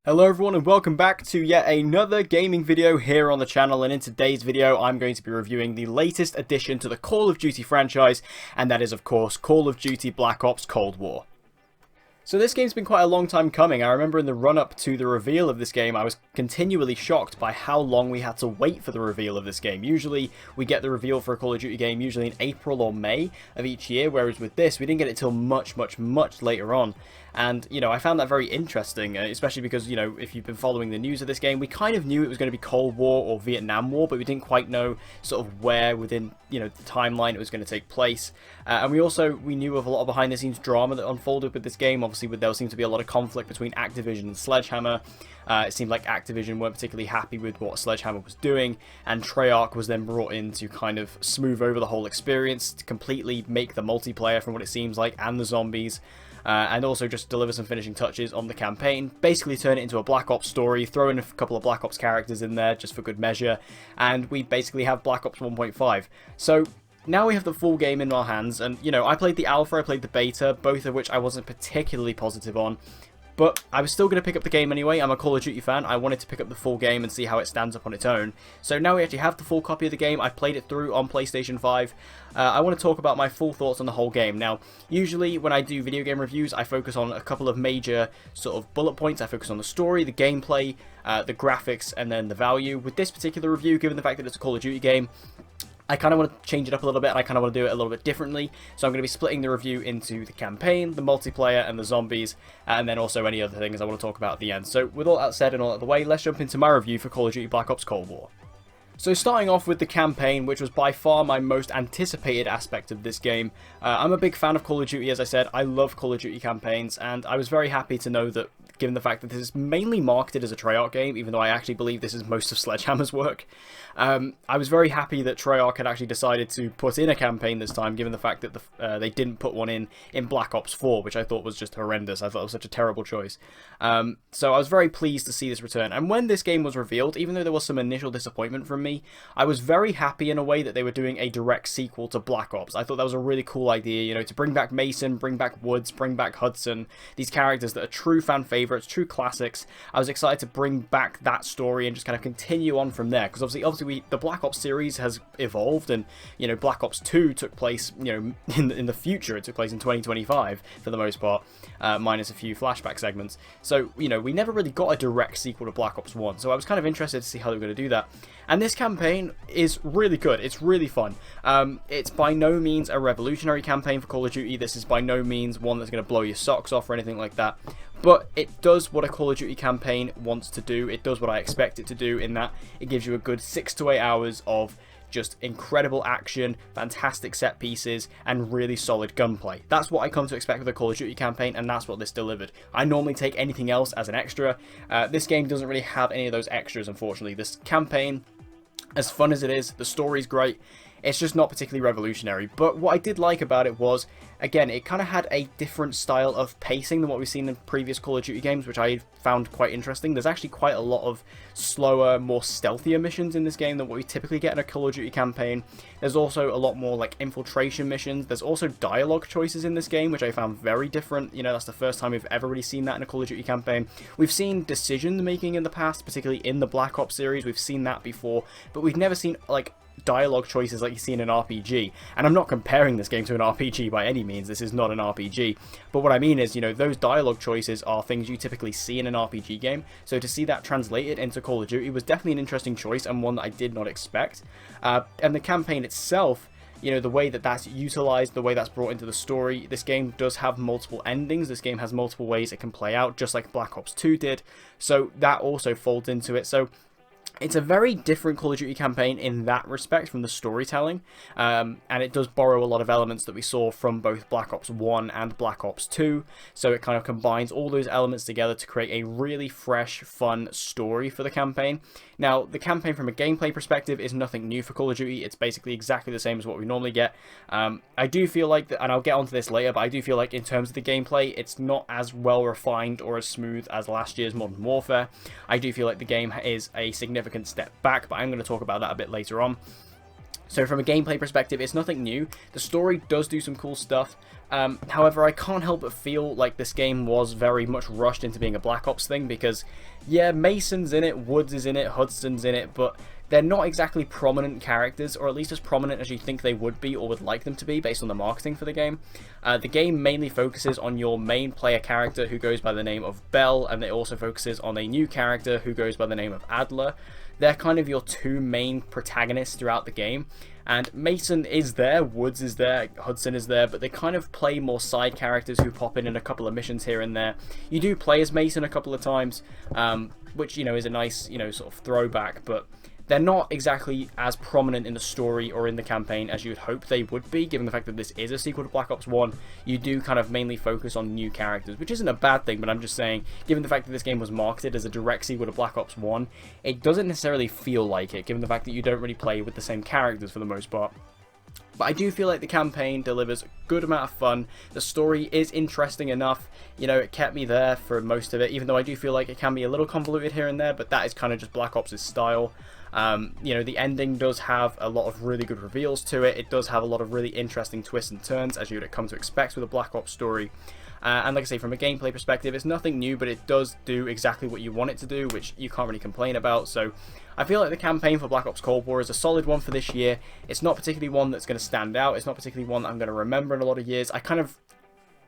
Hello everyone and welcome back to yet another gaming video here on the channel, and in today's video I'm going to be reviewing the latest addition to the Call of Duty franchise, and that is of course Call of Duty Black Ops Cold War. So this game's been quite a long time coming. I remember in the run-up to the reveal of this game, I was continually shocked by how long we had to wait for the reveal of this game. Usually, we get the reveal for a Call of Duty game usually in April or May of each year, whereas with this, we didn't get it till much later on. And, you know, I found that very interesting, especially because, you know, if you've been following the news of this game, we kind of knew it was going to be Cold War or Vietnam War, but we didn't quite know sort of where within, you know, the timeline it was going to take place. And we knew of a lot of behind-the-scenes drama that unfolded with this game. Obviously, there seemed to be a lot of conflict between Activision and Sledgehammer. It seemed like Activision weren't particularly happy with what Sledgehammer was doing, and Treyarch was then brought in to kind of smooth over the whole experience, to completely make the multiplayer from what it seems like, and the zombies. And also just deliver some finishing touches on the campaign. Basically turn it into a Black Ops story, throw in a couple of Black Ops characters in there just for good measure, and we basically have Black Ops 1.5. So now we have the full game in our hands, and you know, I played the alpha, I played the beta, both of which I wasn't particularly positive on. But I was still going to pick up the game anyway. I'm a Call of Duty fan. I wanted to pick up the full game and see how it stands up on its own. So now we actually have the full copy of the game. I played it through on PlayStation 5. I want to talk about my full thoughts on the whole game. Now, usually when I do video game reviews, I focus on a couple of major sort of bullet points. I focus on the story, the gameplay, the graphics, and then the value. With this particular review, given the fact that it's a Call of Duty game, I kind of want to change it up a little bit, and I kind of want to do it a little bit differently. So I'm going to be splitting the review into the campaign, the multiplayer, and the zombies, and then also any other things I want to talk about at the end. So with all that said and all out of the way, let's jump into my review for Call of Duty Black Ops Cold War. So starting off with the campaign, which was by far my most anticipated aspect of this game. I'm a big fan of Call of Duty, as I said. I love Call of Duty campaigns, and I was very happy to know that, given the fact that this is mainly marketed as a Treyarch game, even though I actually believe this is most of Sledgehammer's work. I was very happy that Treyarch had actually decided to put in a campaign this time, given the fact that they didn't put one in Black Ops 4, which I thought was just horrendous. I thought it was such a terrible choice. So I was very pleased to see this return. And when this game was revealed, even though there was some initial disappointment from me, I was very happy in a way that they were doing a direct sequel to Black Ops. I thought that was a really cool idea, you know, to bring back Mason, bring back Woods, bring back Hudson, these characters that are true fan favorites, true classics. I was excited to bring back that story and just kind of continue on from there, because obviously the Black Ops series has evolved, and you know, Black Ops 2 took place, you know, in the future. It took place in 2025 for the most part, minus a few flashback segments. So you know, we never really got a direct sequel to Black Ops 1, so I was kind of interested to see how they were going to do that. And this campaign is really good. It's really fun. It's by no means a revolutionary campaign for Call of Duty. This is by no means one that's going to blow your socks off or anything like that. But it does what a Call of Duty campaign wants to do. It does what I expect it to do, in that it gives you a good 6 to 8 hours of just incredible action, fantastic set pieces, and really solid gunplay. That's what I come to expect with a Call of Duty campaign, and that's what this delivered. I normally take anything else as an extra. This game doesn't really have any of those extras, unfortunately. This campaign, as fun as it is, the story's great. It's just not particularly revolutionary. But what I did like about it was, again, it kind of had a different style of pacing than what we've seen in previous Call of Duty games, which I found quite interesting. There's actually quite a lot of slower, more stealthier missions in this game than what we typically get in a Call of Duty campaign. There's also a lot more like infiltration missions. There's also dialogue choices in this game, which I found very different. You know, that's the first time we've ever really seen that in a Call of Duty campaign. We've seen decision making in the past, particularly in the Black Ops series. We've seen that before, but we've never seen like dialogue choices like you see in an RPG. And I'm not comparing this game to an RPG by any means. This is not an RPG. But what I mean is, you know, those dialogue choices are things you typically see in an RPG game. So to see that translated into Call of Duty was definitely an interesting choice, and one that I did not expect. And the campaign itself, you know, the way that that's utilized, the way that's brought into the story, this game does have multiple endings. This game has multiple ways it can play out, just like Black Ops 2 did. So that also folds into it. So it's a very different Call of Duty campaign in that respect from the storytelling, and it does borrow a lot of elements that we saw from both Black Ops 1 and Black Ops 2, so it kind of combines all those elements together to create a really fresh, fun story for the campaign. Now, the campaign from a gameplay perspective is nothing new for Call of Duty. It's basically exactly the same as what we normally get. I do feel like, and I'll get onto this later, but I do feel like in terms of the gameplay, it's not as well refined or as smooth as last year's Modern Warfare. I do feel like the game is a significant step back, but I'm going to talk about that a bit later on. So from a gameplay perspective, it's nothing new. The story does do some cool stuff. However, I can't help but feel like this game was very much rushed into being a Black Ops thing because, yeah, Mason's in it, Woods is in it, Hudson's in it, but they're not exactly prominent characters, or at least as prominent as you think they would be or would like them to be based on the marketing for the game. The game mainly focuses on your main player character who goes by the name of Bell, and it also focuses on a new character who goes by the name of Adler. They're kind of your two main protagonists throughout the game, and Mason is there, Woods is there, Hudson is there, but they kind of play more side characters who pop in a couple of missions here and there. You do play as Mason a couple of times, which, you know, is a nice, you know, sort of throwback, but they're not exactly as prominent in the story or in the campaign as you would hope they would be, given the fact that this is a sequel to Black Ops 1. You do kind of mainly focus on new characters, which isn't a bad thing, but I'm just saying, given the fact that this game was marketed as a direct sequel to Black Ops 1, it doesn't necessarily feel like it, given the fact that you don't really play with the same characters for the most part. But I do feel like the campaign delivers a good amount of fun. The story is interesting enough. You know, it kept me there for most of it, even though I do feel like it can be a little convoluted here and there, but that is kind of just Black Ops' style. You know, the ending does have a lot of really good reveals to it. It does have a lot of really interesting twists and turns, as you would come to expect with a Black Ops story. And like I say, from a gameplay perspective, it's nothing new, but it does do exactly what you want it to do, which you can't really complain about. So I feel like the campaign for Black Ops Cold War is a solid one for this year. It's not particularly one that's going to stand out. It's not particularly one that I'm going to remember in a lot of years. I kind of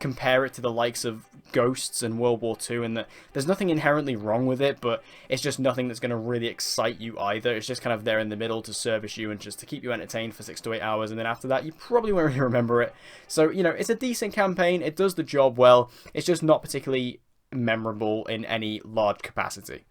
compare it to the likes of Ghosts and World War II, and that there's nothing inherently wrong with it, but it's just nothing that's going to really excite you either. It's just kind of there in the middle to service you and just to keep you entertained for 6 to 8 hours, and then after that you probably won't really remember it. So, you know, it's a decent campaign, it does the job well, it's just not particularly memorable in any large capacity.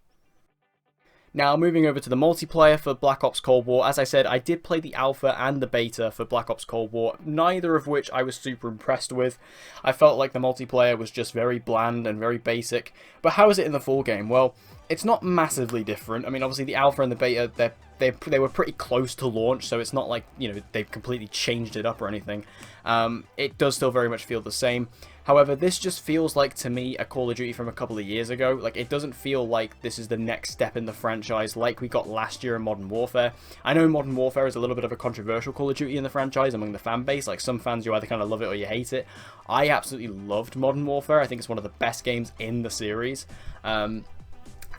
Now, moving over to the multiplayer for Black Ops Cold War, as I said, I did play the alpha and the beta for Black Ops Cold War, neither of which I was super impressed with. I felt like the multiplayer was just very bland and very basic, but how is it in the full game? Well, it's not massively different. I mean, obviously the alpha and the beta, they were pretty close to launch, so it's not like, you know, they've completely changed it up or anything. It does still very much feel the same. However, this just feels like, to me, a Call of Duty from a couple of years ago. Like, it doesn't feel like this is the next step in the franchise like we got last year in Modern Warfare. I know Modern Warfare is a little bit of a controversial Call of Duty in the franchise among the fan base. Like, some fans, you either kind of love it or you hate it. I absolutely loved Modern Warfare. I think it's one of the best games in the series.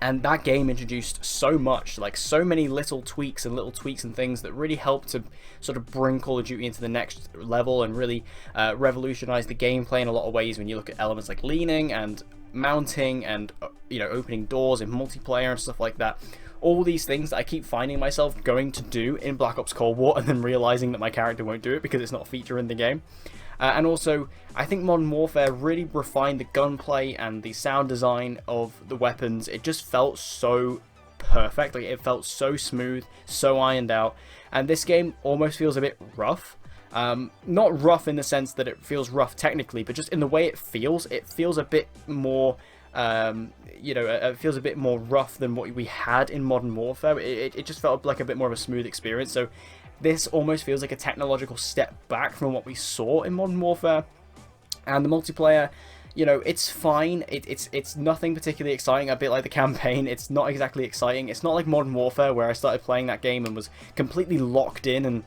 And that game introduced so much, like so many little tweaks and things that really helped to sort of bring Call of Duty into the next level and really revolutionize the gameplay in a lot of ways when you look at elements like leaning and mounting and, you know, opening doors in multiplayer and stuff like that. All these things that I keep finding myself going to do in Black Ops Cold War and then realizing that my character won't do it because it's not a feature in the game. And also, I think Modern Warfare really refined the gunplay and the sound design of the weapons. It just felt so perfect. Like, it felt so smooth, so ironed out. And this game almost feels a bit rough. Not rough in the sense that it feels rough technically, but just in the way it feels a bit more, you know, it feels a bit more rough than what we had in Modern Warfare. It just felt like a bit more of a smooth experience. So this almost feels like a technological step back from what we saw in Modern Warfare. And the multiplayer, you know, it's fine. It's nothing particularly exciting. A bit like the campaign, it's not exactly exciting. It's not like Modern Warfare, where I started playing that game and was completely locked in, and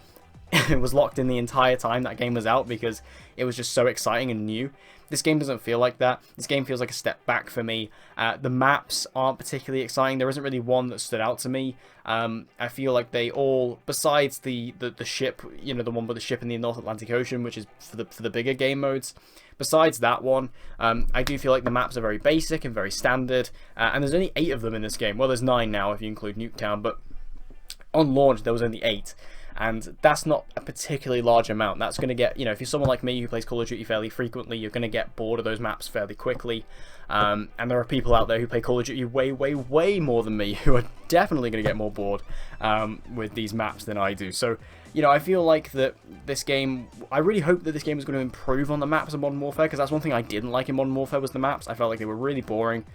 it was locked in the entire time that game was out because it was just so exciting and new. This game doesn't feel like that. This game feels like a step back for me. The maps aren't particularly exciting. There isn't really one that stood out to me. I feel like they all, besides the ship, you know, the one with the ship in the North Atlantic Ocean, which is for the bigger game modes. Besides that one, I do feel like the maps are very basic and very standard. And there's only 8 of them in this game. Well, there's 9 now if you include Nuketown, but on launch there was only 8. And that's not a particularly large amount. That's going to get, you know, if you're someone like me who plays Call of Duty fairly frequently, you're going to get bored of those maps fairly quickly. And there are people out there who play Call of Duty way more than me who are definitely going to get more bored with these maps than I do. So, you know, I feel like that this game, I really hope that this game is going to improve on the maps of Modern Warfare, because that's one thing I didn't like in Modern Warfare was the maps. I felt like they were really boring.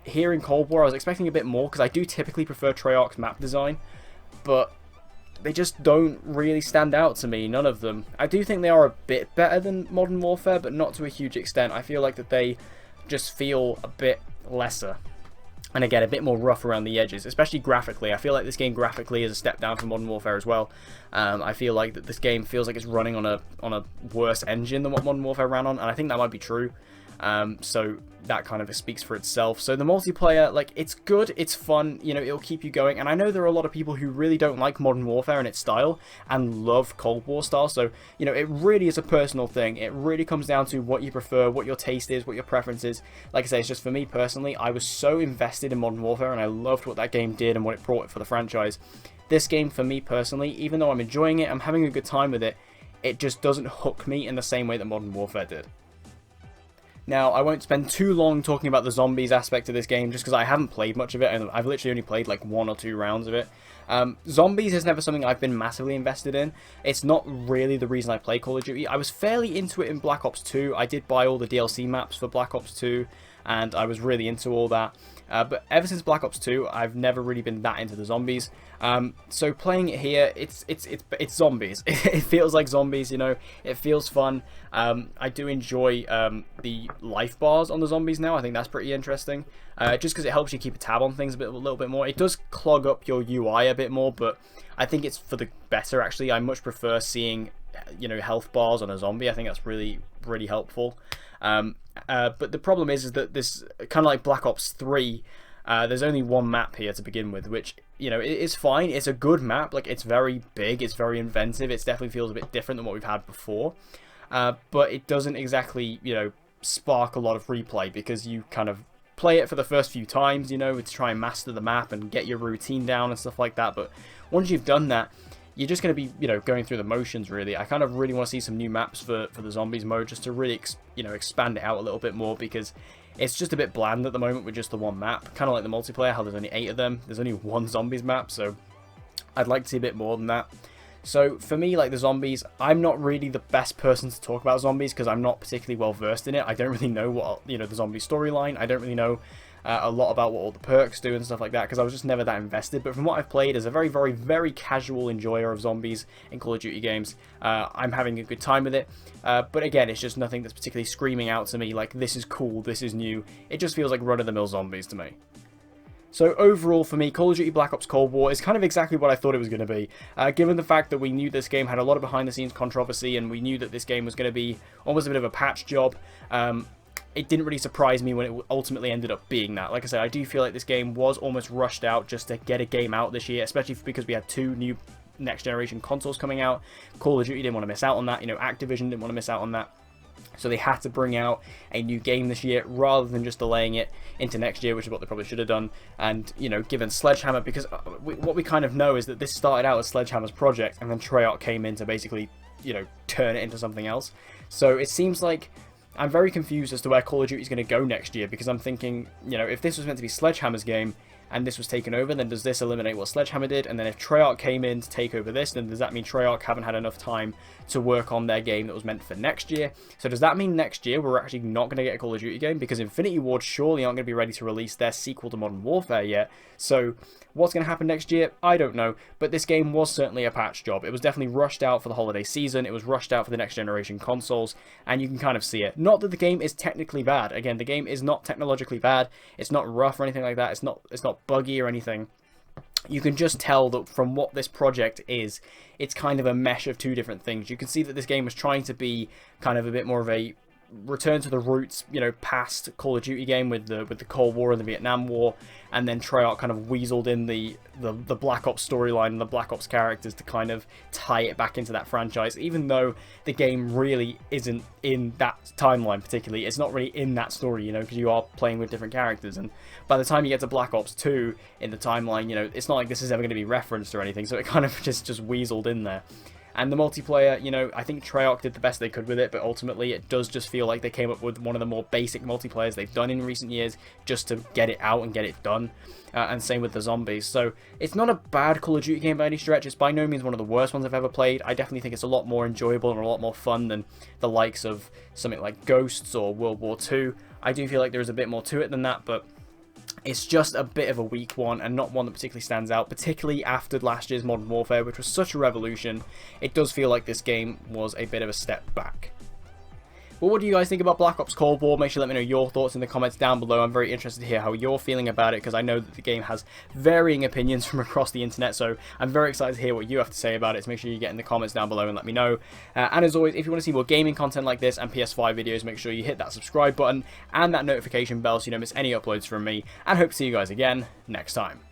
Here in Cold War, I was expecting a bit more, because I do typically prefer Treyarch's map design, but they just don't really stand out to me, none of them. I do think they are a bit better than Modern Warfare, but not to a huge extent. I feel like that they just feel a bit lesser. and again, a bit more rough around the edges, especially graphically. I feel like this game graphically is a step down from Modern Warfare as well. I feel like that this game feels like it's running on a worse engine than what Modern Warfare ran on, and I think that might be true. So that kind of speaks for itself. So the multiplayer, like, it's good, it's fun, you know, it'll keep you going. And I know there are a lot of people who really don't like Modern Warfare and its style and love Cold War style. So, you know, it really is a personal thing. It really comes down to what you prefer, what your taste is, what your preference is. Like I say, it's just for me personally, I was so invested in Modern Warfare and I loved what that game did and what it brought for the franchise. This game, for me personally, even though I'm enjoying it, I'm having a good time with it, it just doesn't hook me in the same way that Modern Warfare did. Now, I won't spend too long talking about the zombies aspect of this game, just because I haven't played much of it, and I've literally only played like 1 or 2 rounds of it. Zombies is never something I've been massively invested in. It's not really the reason I play Call of Duty. I was fairly into it in Black Ops 2. I did buy all the DLC maps for Black Ops 2, and I was really into all that. But ever since Black Ops 2, I've never really been that into the zombies. So playing it here, it's zombies. It feels like zombies, you know. It feels fun. I do enjoy the life bars on the zombies now. I think that's pretty interesting. Just because it helps you keep a tab on things a little bit more. It does clog up your UI a bit more, but I think it's for the better, actually. I much prefer seeing, you know, health bars on a zombie. I think that's really, really helpful. But the problem is that this, kind of like Black Ops 3, there's only one map here to begin with, which, you know, it is fine. It's a good map. Like, it's very big. It's very inventive. It definitely feels a bit different than what we've had before. But it doesn't exactly, you know, spark a lot of replay, because you kind of play it for the first few times, you know, to try and master the map and get your routine down and stuff like that. But once you've done that, you're just going to be, you know, going through the motions, really. I kind of really want to see some new maps for the zombies mode, just to really, you know, expand it out a little bit more, because it's just a bit bland at the moment with just the one map. Kind of like the multiplayer, how there's only 8 of them. There's only one zombies map, so I'd like to see a bit more than that. So for me, like the zombies, I'm not really the best person to talk about zombies, because I'm not particularly well versed in it. I don't really know what, you know, the zombie storyline. I don't really know a lot about what all the perks do and stuff like that, because I was just never that invested. But from what I've played as a very, very, very casual enjoyer of zombies in Call of Duty games, I'm having a good time with it. But again, it's just nothing that's particularly screaming out to me like, this is cool, this is new. It just feels like run-of-the-mill zombies to me. So overall, for me, Call of Duty Black Ops Cold War is kind of exactly what I thought it was going to be. Given the fact that we knew this game had a lot of behind-the-scenes controversy, and we knew that this game was going to be almost a bit of a patch job, it didn't really surprise me when it ultimately ended up being that. Like I said, I do feel like this game was almost rushed out just to get a game out this year, especially because we had 2 new next-generation consoles coming out. Call of Duty didn't want to miss out on that. You know, Activision didn't want to miss out on that. So they had to bring out a new game this year rather than just delaying it into next year, which is what they probably should have done. And, you know, given Sledgehammer, because what we kind of know is that this started out as Sledgehammer's project, and then Treyarch came in to basically, you know, turn it into something else. So it seems like I'm very confused as to where Call of Duty is going to go next year, because I'm thinking, you know, if this was meant to be Sledgehammer's game and this was taken over, then does this eliminate what Sledgehammer did? And then if Treyarch came in to take over this, then does that mean Treyarch haven't had enough time to work on their game that was meant for next year? So does that mean next year we're actually not going to get a Call of Duty game? Because Infinity Ward surely aren't going to be ready to release their sequel to Modern Warfare yet. So what's going to happen next year? I don't know. But this game was certainly a patch job. It was definitely rushed out for the holiday season. It was rushed out for the next generation consoles. And you can kind of see it. Not that the game is technically bad. Again, the game is not technologically bad. It's not rough or anything like that. It's not buggy or anything. You can just tell that from what this project is, it's kind of a mesh of 2 different things. You can see that this game was trying to be kind of a bit more of a return to the roots, you know, past Call of Duty game with the Cold War and the Vietnam War, and then Treyarch kind of weaseled in the Black Ops storyline and the Black Ops characters to kind of tie it back into that franchise, even though the game really isn't in that timeline particularly. It's not really in that story, you know, because you are playing with different characters, and by the time you get to Black Ops 2 in the timeline, you know, it's not like this is ever going to be referenced or anything, so it kind of just weaseled in there. And the multiplayer, you know, I think Treyarch did the best they could with it, but ultimately it does just feel like they came up with one of the more basic multiplayers they've done in recent years just to get it out and get it done. And same with the zombies. So it's not a bad Call of Duty game by any stretch. It's by no means one of the worst ones I've ever played. I definitely think it's a lot more enjoyable and a lot more fun than the likes of something like Ghosts or World War II. I do feel like there is a bit more to it than that, but it's just a bit of a weak one, and not one that particularly stands out, particularly after last year's Modern Warfare, which was such a revolution. It does feel like this game was a bit of a step back. But what do you guys think about Black Ops Cold War? Make sure to let me know your thoughts in the comments down below. I'm very interested to hear how you're feeling about it, because I know that the game has varying opinions from across the internet, so I'm very excited to hear what you have to say about it. So make sure you get in the comments down below and let me know. And as always, if you want to see more gaming content like this and PS5 videos, make sure you hit that subscribe button and that notification bell so you don't miss any uploads from me, and hope to see you guys again next time.